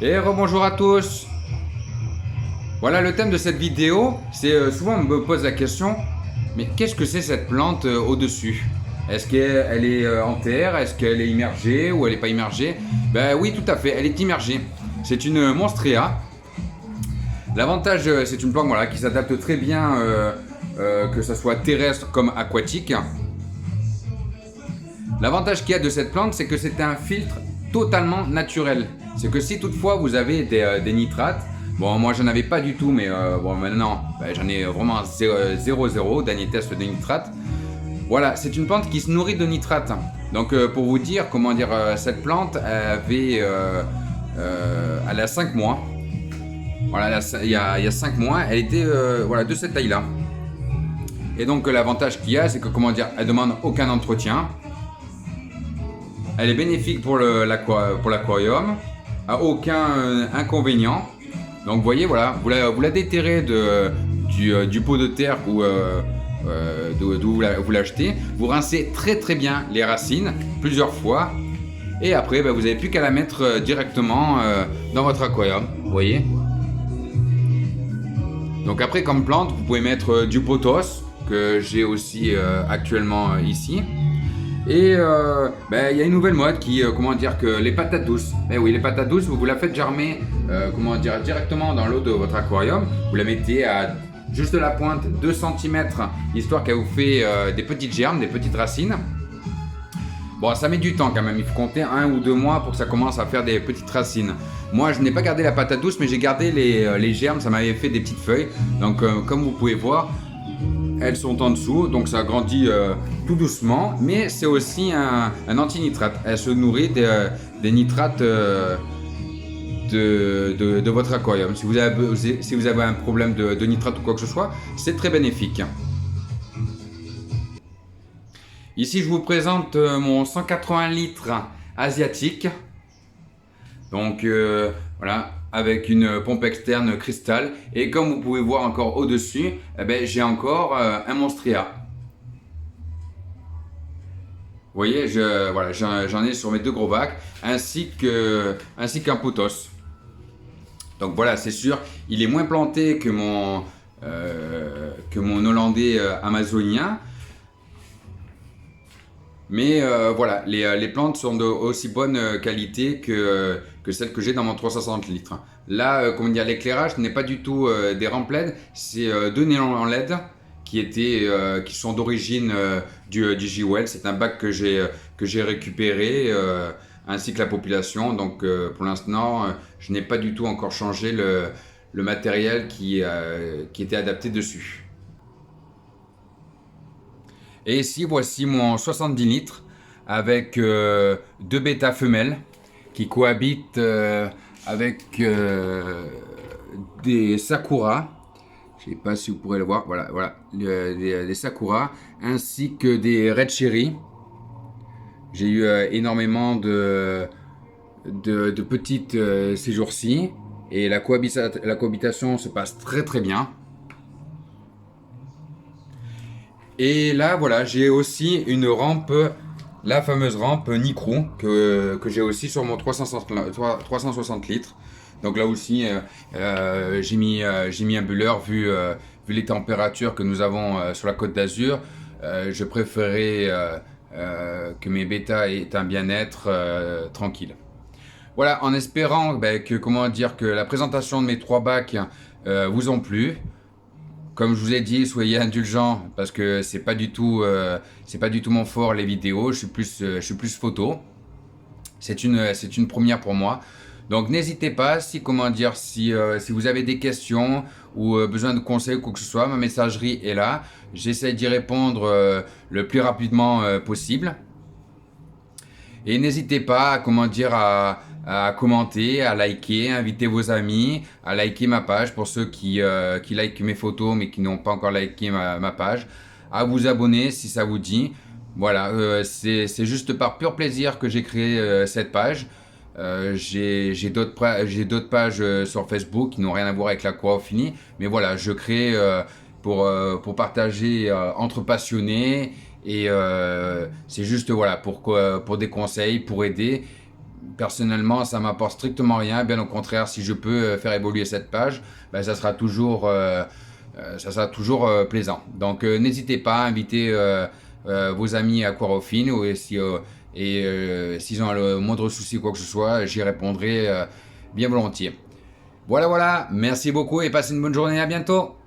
Et rebonjour à tous. Voilà le thème de cette vidéo, c'est souvent on me pose la question, mais qu'est-ce que c'est cette plante au-dessus? Est-ce qu'elle est en terre? Est-ce qu'elle est immergée ou elle n'est pas immergée? Ben oui, tout à fait, elle est immergée. C'est une monstrea. L'avantage, c'est une plante voilà, qui s'adapte très bien, que ce soit terrestre comme aquatique. L'avantage qu'il y a de cette plante, c'est que c'est un filtre totalement naturel. C'est que si toutefois vous avez des nitrates, bon moi j'en avais pas du tout, mais bon maintenant j'en ai vraiment 0,0, dernier test de nitrates. Voilà, c'est une plante qui se nourrit de nitrates. Donc pour vous dire, comment dire, cette plante elle a 5 mois. Voilà, il y a 5 mois, elle était voilà, de cette taille-là. Et donc l'avantage qu'il y a, c'est que comment dire, elle demande aucun entretien. Elle est bénéfique pour l'aquarium, à aucun inconvénient. Donc vous voyez, voilà, vous la déterrez du pot de terre d'où vous l'achetez. Vous rincez très bien les racines plusieurs fois. Et après, vous n'avez plus qu'à la mettre directement dans votre aquarium. Vous voyez. Donc après, comme plante, vous pouvez mettre du pothos, que j'ai aussi actuellement ici. Et il y a une nouvelle mode qui, comment dire, que les patates douces. Eh oui, les patates douces, vous la faites germer, comment dire, directement dans l'eau de votre aquarium. Vous la mettez à juste la pointe 2 cm, histoire qu'elle vous fait des petites germes, des petites racines. Bon, ça met du temps quand même, il faut compter 1 ou 2 mois pour que ça commence à faire des petites racines. Moi, je n'ai pas gardé la patate douce, mais j'ai gardé les germes, ça m'avait fait des petites feuilles. Donc, comme vous pouvez voir, elles sont en dessous, donc ça grandit tout doucement, mais c'est aussi un anti-nitrate. Elle se nourrit des nitrates de votre aquarium. Si vous avez un problème de nitrate ou quoi que ce soit, c'est très bénéfique. Ici, je vous présente mon 180 litres asiatique. Donc voilà, avec une pompe externe cristal. Et comme vous pouvez voir encore au-dessus, j'ai encore un monstrea. Vous voyez, voilà, j'en ai sur mes 2 gros bacs, ainsi qu'un pothos. Donc voilà, c'est sûr, il est moins planté que mon hollandais amazonien. Mais voilà, les plantes sont de aussi bonne qualité que celles que j'ai dans mon 360 litres. Là, comment dire, l'éclairage n'est pas du tout des rampes LED, c'est 2 nylons LED qui sont d'origine du JWell. C'est un bac que j'ai récupéré, ainsi que la population. Donc pour l'instant, je n'ai pas du tout encore changé le matériel qui était adapté dessus. Et ici, voici mon 70 litres avec 2 bêtas femelles qui cohabitent avec des sakuras. Je ne sais pas si vous pourrez le voir. Voilà, des sakuras ainsi que des red cherry. J'ai eu énormément de petites ces jours-ci et la cohabitation se passe très bien. Et là, voilà, j'ai aussi une rampe, la fameuse rampe Nicrou, que j'ai aussi sur mon 360 litres. Donc là aussi, j'ai mis un buller vu les températures que nous avons sur la Côte d'Azur. Je préférais que mes bêtas aient un bien-être tranquille. Voilà, en espérant que la présentation de mes 3 bacs vous ont plu. Comme je vous ai dit, soyez indulgents parce que c'est pas du tout mon fort les vidéos. Je suis plus photo. C'est une première pour moi. Donc n'hésitez pas si vous avez des questions ou besoin de conseils ou quoi que ce soit, ma messagerie est là. J'essaie d'y répondre le plus rapidement possible. Et n'hésitez pas à commenter, à liker, inviter vos amis, à liker ma page pour ceux qui likent mes photos mais qui n'ont pas encore liké ma page, à vous abonner si ça vous dit. Voilà, c'est juste par pur plaisir que j'ai créé cette page. J'ai d'autres pages sur Facebook qui n'ont rien à voir avec l'aquariophilie, mais voilà, je crée pour partager entre passionnés et c'est juste voilà pour des conseils, pour aider, personnellement, ça m'apporte strictement rien. Bien au contraire, si je peux faire évoluer cette page, ben, ça sera toujours plaisant. Donc n'hésitez pas à inviter vos amis aquarophiles s'ils ont le moindre souci ou quoi que ce soit, j'y répondrai bien volontiers. Voilà, voilà, merci beaucoup et passez une bonne journée, à bientôt.